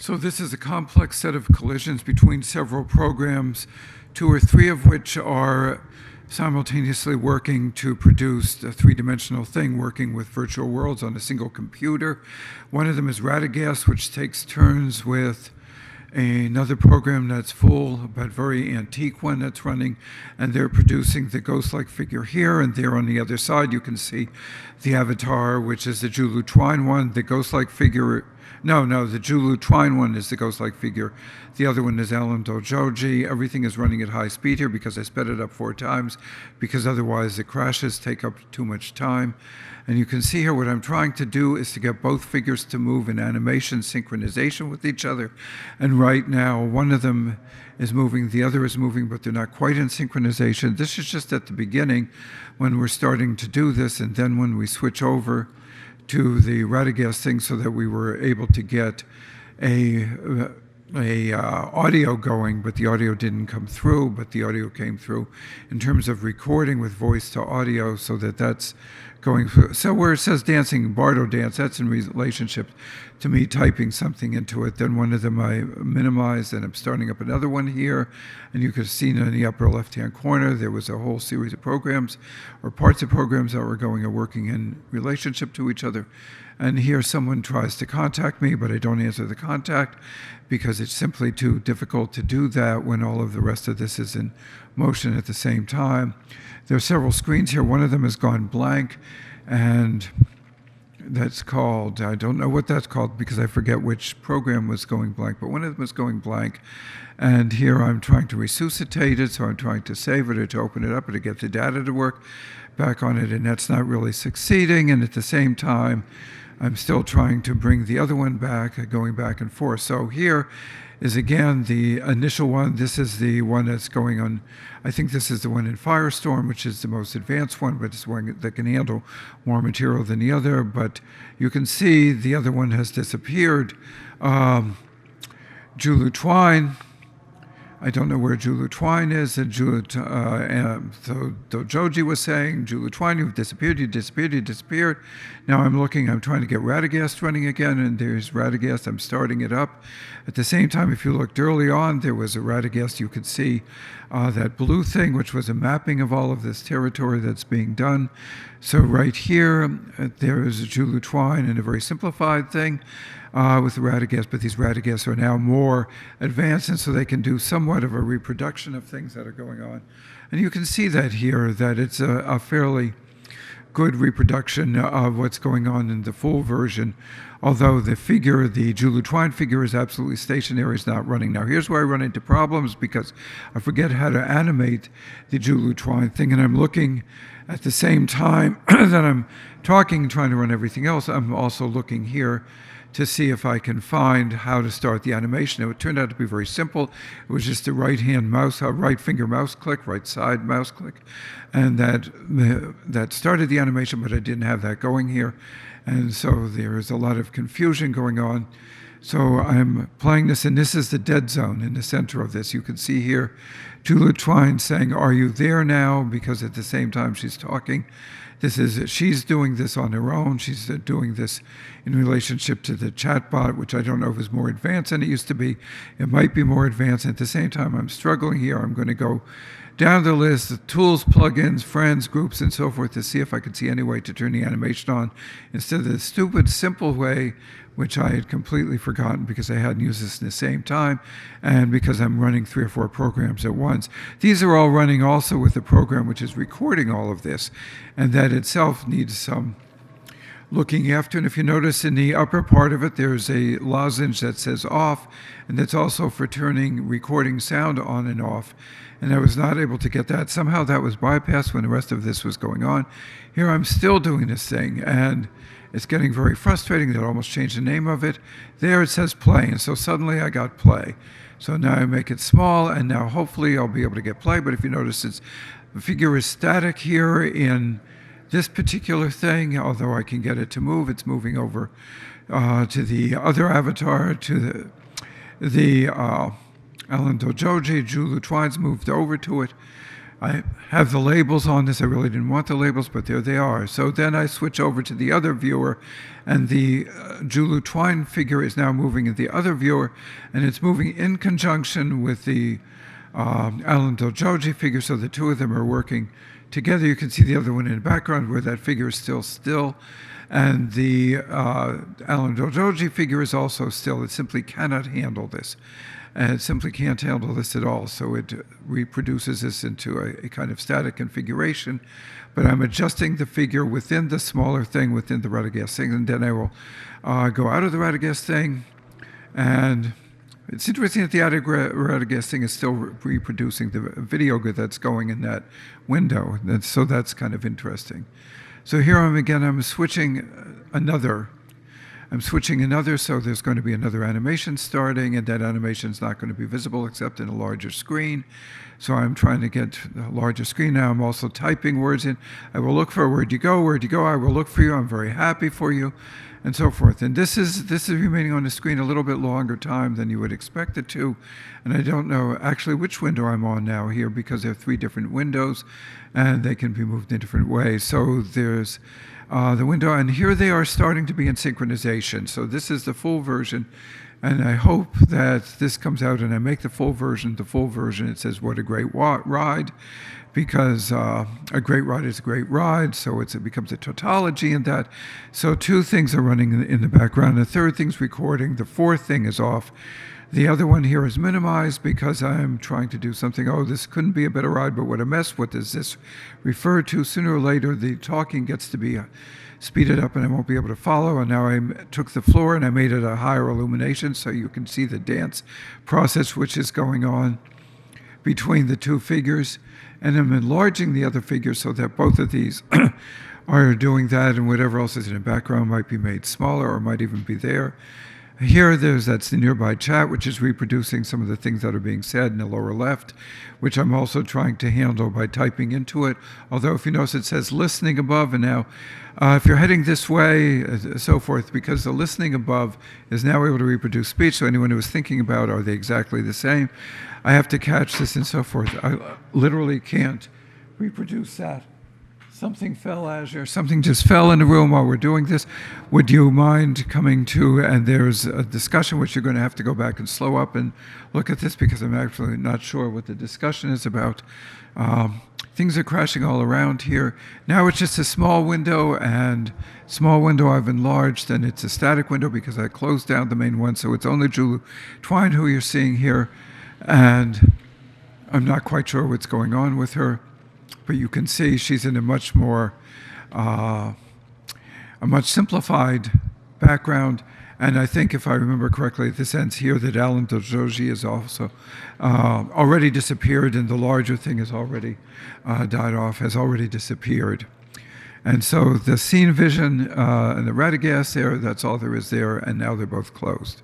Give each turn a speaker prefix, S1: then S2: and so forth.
S1: So this is a complex set of collisions between several programs, two or three of which are simultaneously working to produce a three-dimensional thing, working with virtual worlds on a single computer. One of them is Radagast, which takes turns with another program that's full, but very antique one that's running, and they're producing the ghost-like figure here, and there on the other side you can see the avatar, which is the Julu Twine one. The ghost-like figure, the Julu Twine one is the ghost-like figure. The other one is Dojoji. Everything is running at high speed here because I sped it up 4 times, because otherwise it crashes, take up too much time. And you can see here what I'm trying to do is to get both figures to move in animation synchronization with each other. And right now, one of them is moving, the other is moving, but they're not quite in synchronization. This is just at the beginning when we're starting to do this, and then when we switch over to the Radagast thing so that we were able to get a audio going, but the audio didn't come through, but the audio came through in terms of recording with voice to audio, so that's going through. So where it says dancing, Bardo dance, that's in relationship to me typing something into it. Then one of them I minimized, and I'm starting up another one here. And you can see in the upper left-hand corner, there was a whole series of programs or parts of programs that were going and working in relationship to each other. And here someone tries to contact me, but I don't answer the contact because it's simply too difficult to do that when all of the rest of this is in motion at the same time. There are several screens here. One of them has gone blank, and that's called, I don't know what that's called because I forget which program was going blank, but one of them was going blank. And here I'm trying to resuscitate it, so I'm trying to save it or to open it up or to get the data to work back on it, and that's not really succeeding. And at the same time, I'm still trying to bring the other one back, going back and forth. So here is again the initial one. This is the one that's going on. I think this is the one in Firestorm, which is the most advanced one, but it's one that can handle more material than the other. But you can see the other one has disappeared. Julu Twine. I don't know where Julu Twine is. And so Dojoji was saying, Julu Twine, you disappeared. Now I'm trying to get Radagast running again, and there's Radagast. I'm starting it up. At the same time, if you looked early on, there was a Radagast. You could see that blue thing, which was a mapping of all of this territory that's being done. So right here, there is a Julu Twine and a very simplified thing with the Radagast, but these Radagasts are now more advanced, and so they can do somewhat of a reproduction of things that are going on. And you can see that here, that it's a fairly good reproduction of what's going on in the full version, although the Julu Twine figure is absolutely stationary, is not running. Now here's where I run into problems because I forget how to animate the Julu Twine thing, and I'm looking at the same time that I'm talking, trying to run everything else. I'm also looking here to see if I can find how to start the animation. It turned out to be very simple. It was just a right finger mouse click, right side mouse click, and that started the animation, but I didn't have that going here. And so there is a lot of confusion going on. So I'm playing this, and this is the dead zone in the center of this. You can see here Julu Twine saying, "Are you there now?" Because at the same time she's talking. She's doing this on her own. She's doing this in relationship to the chatbot, which I don't know if is more advanced than it used to be. It might be more advanced. At the same time, I'm struggling here. I'm going to go down the list, the tools, plugins, friends, groups, and so forth to see if I can see any way to turn the animation on instead of the stupid, simple way, which I had completely forgotten because I hadn't used this in the same time and because I'm running 3 or 4 programs at once. These are all running also with the program which is recording all of this, and that itself needs some looking after. And if you notice in the upper part of it, there's a lozenge that says off, and that's also for turning recording sound on and off. And I was not able to get that. Somehow that was bypassed when the rest of this was going on. Here I'm still doing this thing, and it's getting very frustrating. They almost changed the name of it. There it says play, and so suddenly I got play. So now I make it small, and now hopefully I'll be able to get play. But if you notice, the figure is static here in this particular thing, although I can get it to move. It's moving over to the other avatar, to the Dojoji. Julu Twine's moved over to it. I have the labels on this. I really didn't want the labels, but there they are. So then I switch over to the other viewer, and the Julu Twine figure is now moving in the other viewer, and it's moving in conjunction with the Alan Dojoji figure, so the two of them are working together. You can see the other one in the background where that figure is still, and the Alan Dojoji figure is also still. It simply cannot handle this. And it simply can't handle this at all, so it reproduces this into a kind of static configuration. But I'm adjusting the figure within the smaller thing, within the Radagast thing, and then I will go out of the Radagast thing. And it's interesting that the Radagast thing is still reproducing the video that's going in that window, so that's kind of interesting. So here I'm switching another. So there's going to be another animation starting, and that animation is not going to be visible except in a larger screen. So I'm trying to get a larger screen now. I'm also typing words in. I will look for where'd you go, I will look for you, I'm very happy for you, and so forth. And this is remaining on the screen a little bit longer time than you would expect it to. And I don't know actually which window I'm on now here, because there are 3 different windows, and they can be moved in different ways. So there's the window, and here they are starting to be in synchronization. So this is the full version, and I hope that this comes out and I make the full version. It says, what a great ride, because a great ride is a great ride, so it becomes a tautology in that. So 2 things are running in the background. The 3rd thing's recording. The 4th thing is off. The other one here is minimized because I'm trying to do something. Oh, this couldn't be a better ride, but what a mess. What does this refer to? Sooner or later, the talking gets to be speeded up and I won't be able to follow. And now I took the floor and I made it a higher illumination so you can see the dance process which is going on between the 2 figures. And I'm enlarging the other figure so that both of these are doing that, and whatever else is in the background might be made smaller or might even be there. Here, that's the nearby chat, which is reproducing some of the things that are being said in the lower left, which I'm also trying to handle by typing into it. Although, if you notice, it says listening above, and now if you're heading this way, so forth, because the listening above is now able to reproduce speech, so anyone who is thinking about, are they exactly the same? I have to catch this and so forth. I literally can't reproduce that. Something fell, Azure. Something just fell in the room while we're doing this. Would you mind coming to, and there's a discussion which you're going to have to go back and slow up and look at this, because I'm actually not sure what the discussion is about. Things are crashing all around here. Now it's just a small window, and small window I've enlarged, and it's a static window because I closed down the main one, so it's only Julu Twine who you're seeing here, and I'm not quite sure what's going on with her. But you can see she's in a much simplified background. And I think, if I remember correctly, this ends here, that Alan Dojoji is also already disappeared, and the larger thing has already died off, has already disappeared. And so the scene vision and the Radagast there, that's all there is there, and now they're both closed.